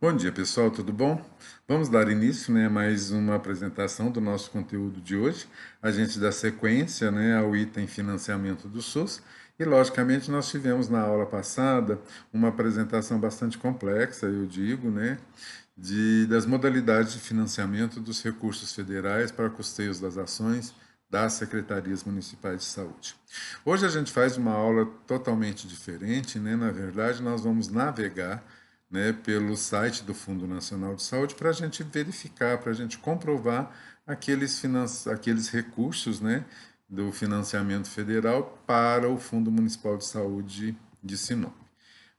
Bom dia, pessoal, tudo bom? Vamos dar início, a mais uma apresentação do nosso conteúdo de hoje. A gente dá sequência, ao item financiamento do SUS e, logicamente, nós tivemos na aula passada uma apresentação bastante complexa, eu digo, das modalidades de financiamento dos recursos federais para custeios das ações das secretarias municipais de saúde. Hoje a gente faz uma aula totalmente diferente, Na verdade, nós vamos navegar pelo site do Fundo Nacional de Saúde para a gente verificar, para a gente comprovar aqueles recursos do financiamento federal para o Fundo Municipal de Saúde de Sinop.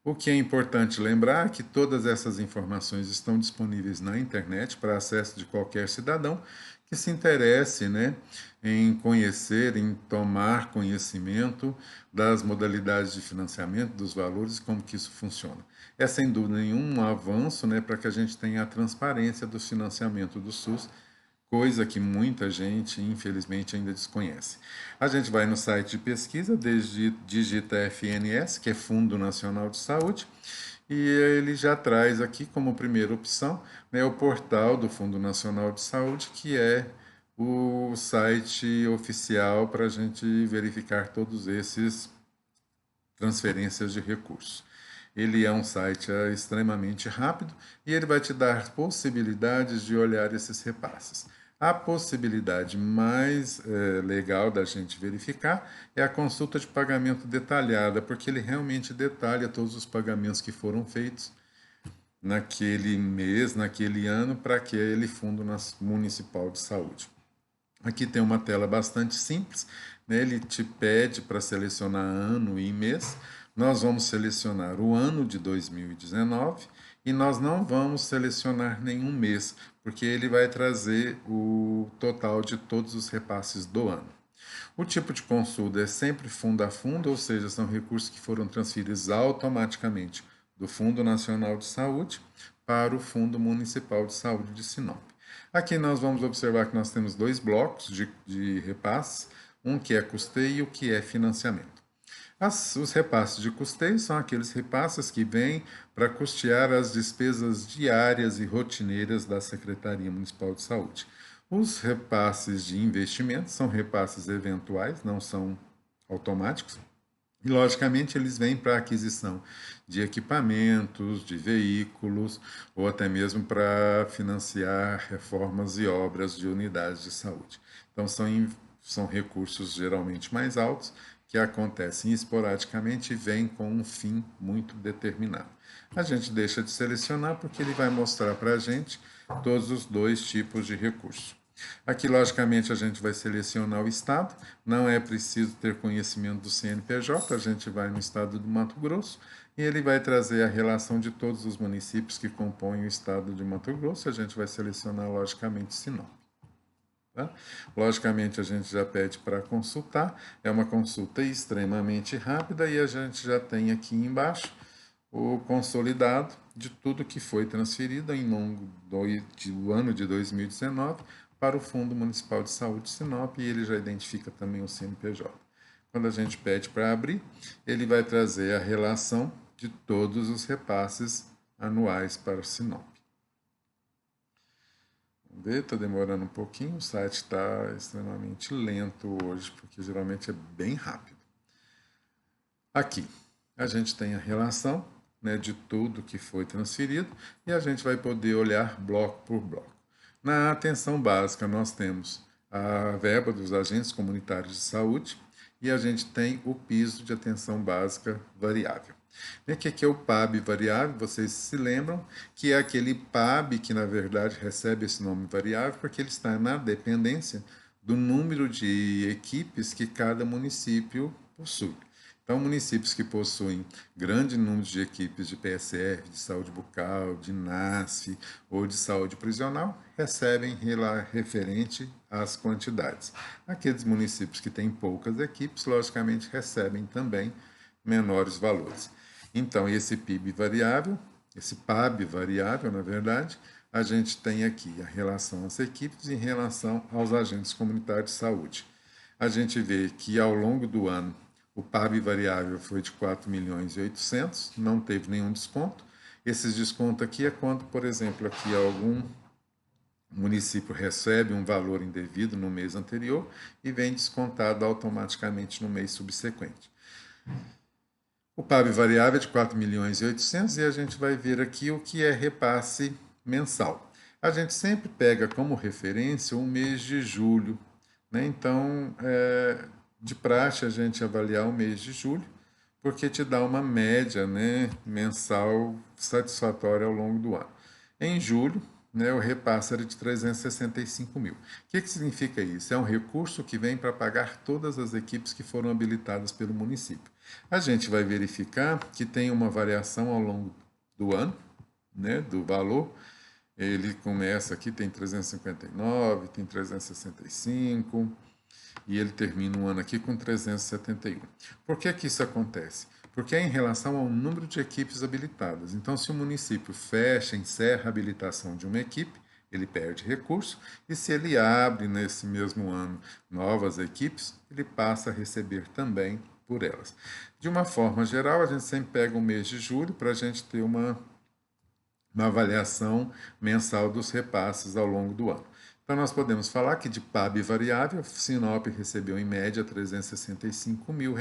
O que é importante lembrar é que todas essas informações estão disponíveis na internet para acesso de qualquer cidadão que se interesse em conhecer, em tomar conhecimento das modalidades de financiamento, dos valores e como que isso funciona. É sem dúvida nenhum um avanço para que a gente tenha a transparência do financiamento do SUS, coisa que muita gente, infelizmente, ainda desconhece. A gente vai no site de pesquisa, digita FNS, que é Fundo Nacional de Saúde, e ele já traz aqui como primeira opção o portal do Fundo Nacional de Saúde, que é o site oficial para a gente verificar todos esses transferências de recursos. Ele é um site extremamente rápido e ele vai te dar possibilidades de olhar esses repasses. A possibilidade mais legal da gente verificar é a consulta de pagamento detalhada, porque ele realmente detalha todos os pagamentos que foram feitos naquele mês, naquele ano, para aquele Fundo Municipal de Saúde. Aqui tem uma tela bastante simples, ele te pede para selecionar ano e mês. Nós vamos selecionar o ano de 2019 e nós não vamos selecionar nenhum mês, porque ele vai trazer o total de todos os repasses do ano. O tipo de consulta é sempre fundo a fundo, ou seja, são recursos que foram transferidos automaticamente do Fundo Nacional de Saúde para o Fundo Municipal de Saúde de Sinop. Aqui nós vamos observar que nós temos dois blocos de repasses, um que é custeio e o que é financiamento. Os repasses de custeio são aqueles repasses que vêm para custear as despesas diárias e rotineiras da Secretaria Municipal de Saúde. Os repasses de investimento são repasses eventuais, não são automáticos. E, logicamente, eles vêm para a aquisição de equipamentos, de veículos, ou até mesmo para financiar reformas e obras de unidades de saúde. Então, são recursos geralmente mais altos, que acontecem esporadicamente e vêm com um fim muito determinado. A gente deixa de selecionar porque ele vai mostrar para a gente todos os dois tipos de recursos. Aqui, logicamente, a gente vai selecionar o estado, não é preciso ter conhecimento do CNPJ, a gente vai no estado do Mato Grosso e ele vai trazer a relação de todos os municípios que compõem o estado de Mato Grosso, a gente vai selecionar, logicamente, Sinop. Tá? Logicamente, a gente já pede para consultar, é uma consulta extremamente rápida e a gente já tem aqui embaixo o consolidado de tudo que foi transferido em longo do ano de 2019 para o Fundo Municipal de Saúde de Sinop e ele já identifica também o CNPJ. Quando a gente pede para abrir, ele vai trazer a relação de todos os repasses anuais para Sinop. Vamos ver, está demorando um pouquinho, o site está extremamente lento hoje, porque geralmente é bem rápido. Aqui, a gente tem a relação de tudo que foi transferido e a gente vai poder olhar bloco por bloco. Na atenção básica, nós temos a verba dos agentes comunitários de saúde e a gente tem o piso de atenção básica variável. O que é o PAB variável? Vocês se lembram que é aquele PAB que, na verdade, recebe esse nome variável porque ele está na dependência do número de equipes que cada município possui. Então, municípios que possuem grande número de equipes de PSF, de saúde bucal, de NASF ou de saúde prisional, recebem referente às quantidades. Aqueles municípios que têm poucas equipes, logicamente, recebem também menores valores. Então, esse PIB variável, esse PAB variável, na verdade, a gente tem aqui a relação às equipes em relação aos agentes comunitários de saúde. A gente vê que ao longo do ano o PAB variável foi de 4.800.000, não teve nenhum desconto, Esses descontos aqui é quando, por exemplo, aqui algum município recebe um valor indevido no mês anterior e vem descontado automaticamente no mês subsequente. O PAB variável é de 4.800.000 e a gente vai ver aqui o que é repasse mensal. A gente sempre pega como referência o mês de julho, né? Então, de praxe a gente avaliar o mês de julho, porque te dá uma média, né, mensal satisfatória ao longo do ano. Em julho, né, o repasse era de 365 mil. O que significa isso? É um recurso que vem para pagar todas as equipes que foram habilitadas pelo município. A gente vai verificar que tem uma variação ao longo do ano, né, do valor. Ele começa aqui, tem 359, tem 365, e ele termina um ano aqui com 371. Por que isso acontece? Porque é em relação ao número de equipes habilitadas. Então, se o município fecha, encerra a habilitação de uma equipe, ele perde recurso, e se ele abre nesse mesmo ano novas equipes, ele passa a receber também por elas. De uma forma geral, a gente sempre pega o mês de julho para a gente ter uma avaliação mensal dos repasses ao longo do ano. Então, nós podemos falar que de PAB variável, Sinop recebeu em média R$365 mil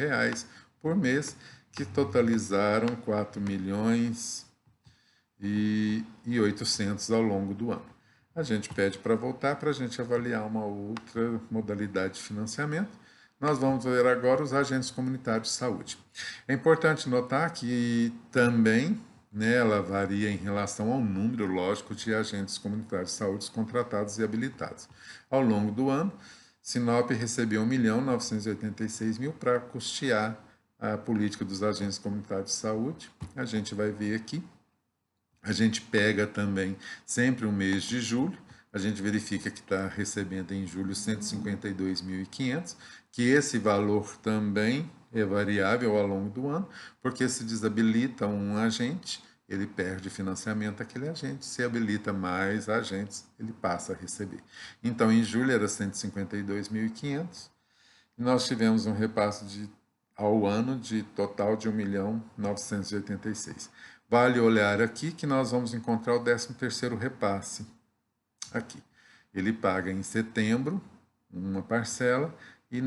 por mês, que totalizaram 4.800.000 ao longo do ano. A gente pede para voltar para a gente avaliar uma outra modalidade de financiamento. Nós vamos ver agora os agentes comunitários de saúde. É importante notar que também, né, ela varia em relação ao número, lógico, de agentes comunitários de saúde contratados e habilitados. Ao longo do ano, Sinop recebeu 1.986.000 para custear a política dos agentes comunitários de saúde. A gente vai ver aqui. A gente pega também sempre o mês de julho. A gente verifica que está recebendo em julho 152.500, que esse valor também é variável ao longo do ano, porque se desabilita um agente, ele perde financiamento àquele agente. Se habilita mais agentes, ele passa a receber. Então, em julho era 152.500, e nós tivemos um repasse ao ano de total de 1.986.000. Vale olhar aqui que nós vamos encontrar o 13º repasse. Aqui. Ele paga em setembro uma parcela e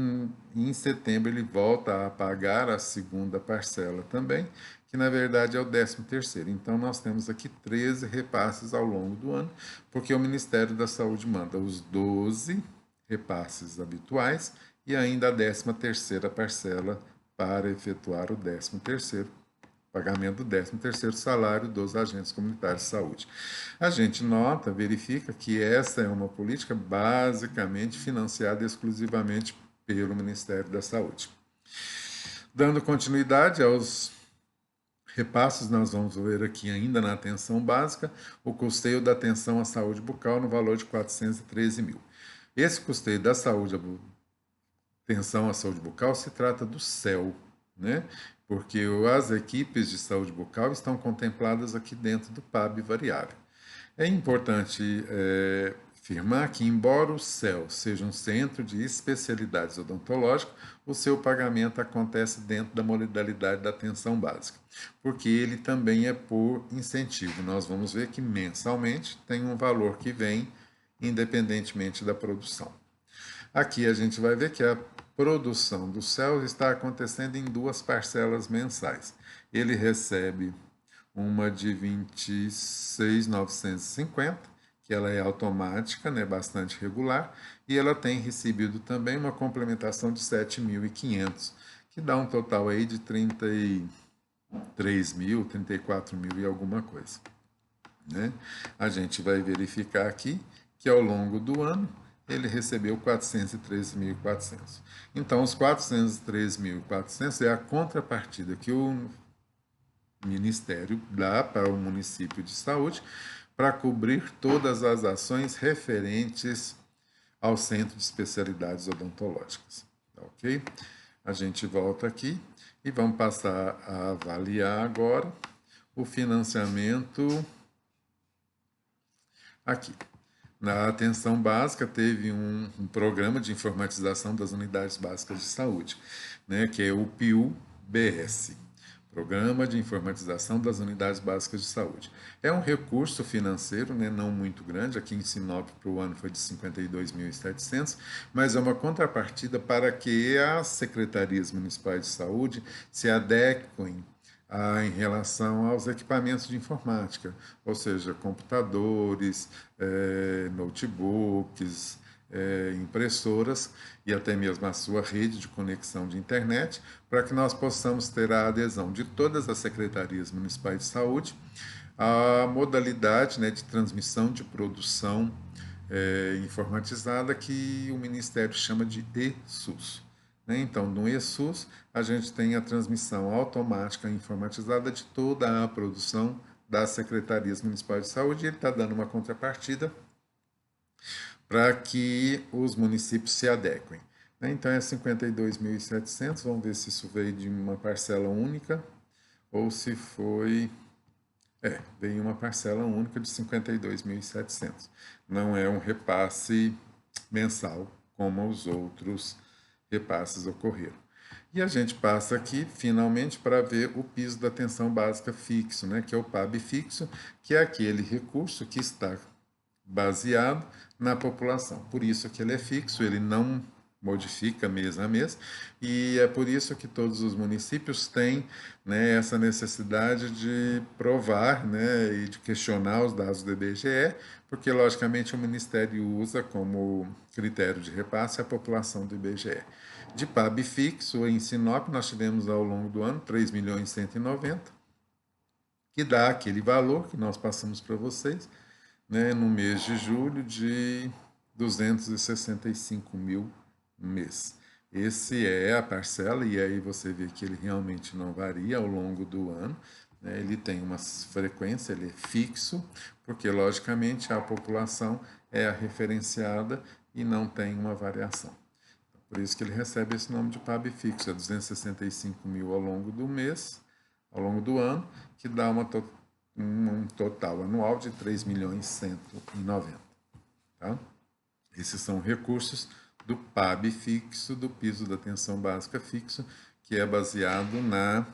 em setembro ele volta a pagar a segunda parcela também, que na verdade é o 13º. Então nós temos aqui 13 repasses ao longo do ano, porque o Ministério da Saúde manda os 12 repasses habituais e ainda a 13ª parcela para efetuar o 13º pagamento do 13º salário dos agentes comunitários de saúde. A gente nota, verifica que essa é uma política basicamente financiada exclusivamente pelo Ministério da Saúde. Dando continuidade aos repasses, nós vamos ver aqui ainda na atenção básica o custeio da atenção à saúde bucal no valor de 413 mil. Esse custeio da atenção à saúde bucal se trata do CEL, né? Porque as equipes de saúde bucal estão contempladas aqui dentro do PAB variável. É importante afirmar que, embora o CEL seja um centro de especialidades odontológicas, o seu pagamento acontece dentro da modalidade da atenção básica, porque ele também é por incentivo. Nós vamos ver que mensalmente tem um valor que vem independentemente da produção. Aqui a gente vai ver que a produção do CEL está acontecendo em 2 parcelas mensais. Ele recebe uma de 26.950, que ela é automática, né, bastante regular, e ela tem recebido também uma complementação de 7.500, que dá um total aí de 33 mil, 34 mil e alguma coisa, né? A gente vai verificar aqui que ao longo do ano ele recebeu 413.400. Então, os 413.400 é a contrapartida que o Ministério dá para o município de saúde para cobrir todas as ações referentes ao Centro de Especialidades Odontológicas. Ok? A gente volta aqui e vamos passar a avaliar agora o financiamento aqui. Na atenção básica, teve um programa de informatização das unidades básicas de saúde, né, que é o PIU-BS. Programa de Informatização das Unidades Básicas de Saúde. É um recurso financeiro, né, não muito grande, aqui em Sinop para o ano foi de 52.700, mas é uma contrapartida para que as secretarias municipais de saúde se adequem em relação aos equipamentos de informática, ou seja, computadores, notebooks, impressoras e até mesmo a sua rede de conexão de internet, para que nós possamos ter a adesão de todas as secretarias municipais de saúde à modalidade, né, de transmissão de produção informatizada que o Ministério chama de eSUS. Então, no eSUS, a gente tem a transmissão automática informatizada de toda a produção das secretarias municipais de saúde, e ele está dando uma contrapartida para que os municípios se adequem. Então, é 52.700, vamos ver se isso veio de uma parcela única ou se foi... veio uma parcela única de 52.700. Não é um repasse mensal, como os outros repasses ocorreram. E a gente passa aqui, finalmente, para ver o piso da atenção básica fixo, né, que é o PAB fixo, que é aquele recurso que está baseado na população. Por isso que ele é fixo, ele não modifica mês a mês, e é por isso que todos os municípios têm, né, essa necessidade de provar, né, e de questionar os dados do IBGE, porque, logicamente, o Ministério usa como critério de repasse a população do IBGE. De PAB fixo, em Sinop, nós tivemos ao longo do ano 3.190.000, que dá aquele valor que nós passamos para vocês, né, no mês de julho, de 265 mil mês. Esse é a parcela, e aí você vê que ele realmente não varia ao longo do ano, né? Ele tem uma frequência, ele é fixo, porque logicamente a população é a referenciada e não tem uma variação. Por isso que ele recebe esse nome de PAB fixo, é 265 mil ao longo do mês, ao longo do ano, que dá um total anual de 3.190.000. Tá? Esses são recursos do PAB fixo, do piso da atenção básica fixo, que é baseado na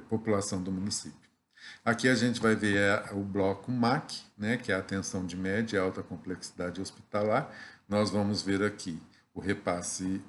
população do município. Aqui a gente vai ver o bloco MAC, né, que é a atenção de média e alta complexidade hospitalar. Nós vamos ver aqui o repasse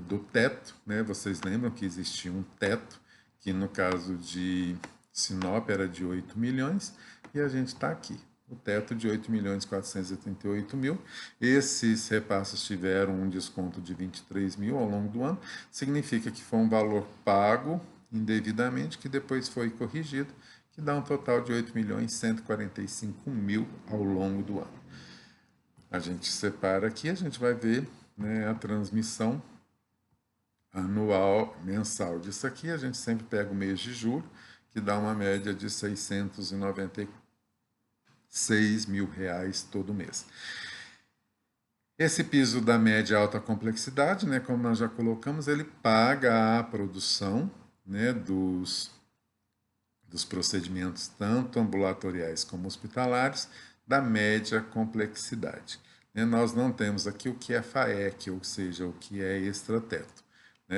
do teto, né? Vocês lembram que existia um teto, que no caso de Sinop era de 8 milhões, e a gente está aqui, o teto de 8.438.000. Esses repasses tiveram um desconto de 23 mil ao longo do ano, significa que foi um valor pago indevidamente, que depois foi corrigido, que dá um total de 8.145.000 ao longo do ano. A gente separa aqui, a gente vai ver, né, a transmissão anual, mensal disso aqui. A gente sempre pega o mês de julho, que dá uma média de 696 mil reais todo mês. Esse piso da média alta complexidade, né, como nós já colocamos, ele paga a produção, né, dos procedimentos tanto ambulatoriais como hospitalares da média complexidade. Nós não temos aqui o que é FAEC, ou seja, o que é extrateto.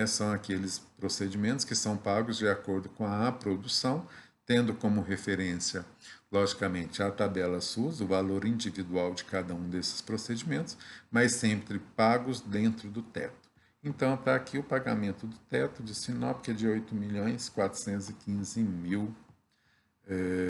São aqueles procedimentos que são pagos de acordo com a produção, tendo como referência, logicamente, a tabela SUS, o valor individual de cada um desses procedimentos, mas sempre pagos dentro do teto. Então, está aqui o pagamento do teto de Sinop, que é de 8.415.000